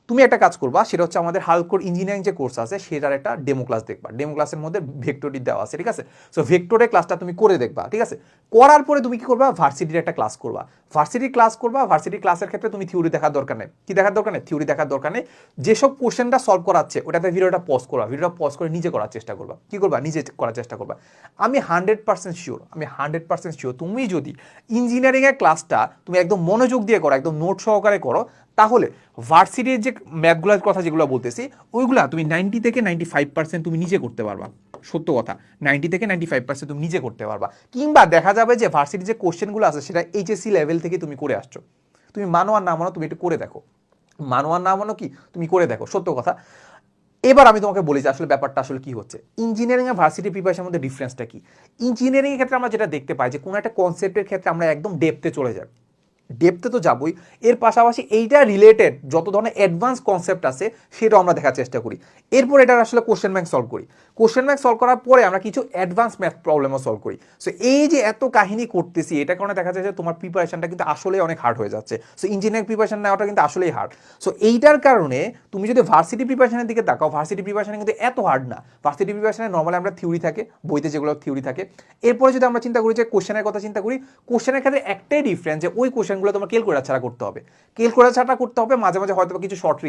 তুমি একটা কাজ করবা, সেটা হচ্ছে আমাদের হালকোর ইঞ্জিনিয়ারিং যে কোর্স আছে সেটার একটা ডেমো ক্লাস দেখবা। ডেমো ক্লাসের মধ্যে ভেক্টরটি দেওয়া আছে, ঠিক আছে? সো ভেক্টরের ক্লাসটা তুমি করে দেখবা, ঠিক আছে? করার পরে তুমি কি করবা, ভার্সিটির একটা ক্লাস করবা। ভার্সিটির ক্লাস করবা। ভার্সিটির ক্লাসের ক্ষেত্রে তুমি থিওরি দেখার দরকার নেই। কি দেখার দরকার নেই? থিওরি দেখার দরকার নেই। যেসব কোশ্চেনটা সলভ করাচ্ছে ওটাতে ভিডিওটা পজ করবা, ভিডিওটা পজ করে নিজে করার চেষ্টা করবা। কি করবা? নিজে করার চেষ্টা করবা। আমি 100% শিওর, আমি 100% শিওর, তুমি যদি ইঞ্জিনিয়ারিংয়ের ক্লাসটা তুমি একদম মনোযোগ দিয়ে করো, একদম নোট সহকারে করো, তাহলে ভার্সিটির যে ম্যাথগুলোর কথা যেগুলো বলতেছি ওইগুলা তুমি 90 থেকে 95% তুমি নিজে করতে পারবা। সত্য কথা, 90 থেকে 95% তুমি নিজে করতে পারবা। কিংবা দেখা যাবে যে ভার্সিটির যে কোশ্চেনগুলো আছে সেটা এইচএসসি লেভেল থেকে তুমি করে আসছো। তুমি মানো আর না মানো, তুমি একটু করে দেখো। মানো আর না মানো কি, তুমি করে দেখো, সত্য কথা। এবার আমি তোমাকে বলি যে আসলে ব্যাপারটা আসলে কি হচ্ছে, ইঞ্জিনিয়ারিং আর ভার্সিটি প্রিপারেশনের মধ্যে ডিফারেন্সটা কি। ইঞ্জিনিয়ারিং এর ক্ষেত্রে আমরা যেটা দেখতে পাই যে কোনো একটা কনসেপ্টের ক্ষেত্রে আমরা একদম ডেপথে চলে যাই। ডেপথে তো যাবই, এর পাশাপাশি এইটা রিলেটেড যত ধরনের অ্যাডভান্স কনসেপ্ট আছে সেটাও আমরা দেখার চেষ্টা করি। এরপর এটার আসলে কোশ্চেন ব্যাংক সলভ করি। কোশ্চেন ব্যাংক সলভ করার পরে আমরা কিছু অ্যাডভান্স ম্যাথ প্রবলেমও সলভ করি। সো এই যে এত কাহিনী করতেছি, এটা কারণে দেখা যাচ্ছে যে তোমার প্রিপারেশনটা কিন্তু আসলেই অনেক হার্ড হয়ে যাচ্ছে। সো ইঞ্জিনিয়ারিং প্রিপারেশন নেওয়াটা কিন্তু আসলেই হার্ড। সো এইটার কারণে তুমি যদি ভার্সিটি প্রিপারেশনের দিকে তাকাও, ভার্সিটি প্রিপারেশনে কিন্তু এত হার্ড না। ভার্সিটি প্রিপারেশনে নর্মালি আমরা থিওরি থাকে, বইতে যেগুলো থিওরি থাকে। এরপরে যদি আমরা চিন্তা করি যে কোশ্চেনের কথা চিন্তা করি, কোশ্চেনের ক্ষেত্রে একটাই ডিফারেন্স যে ওই কোশ্চেনগুলো তোমার ক্যালকুলেটর ছাড়া করতে হবে। ক্যালকুলেটর ছাড়া করতে হবে, মাঝে মাঝে হয়তো কিছু শর্ট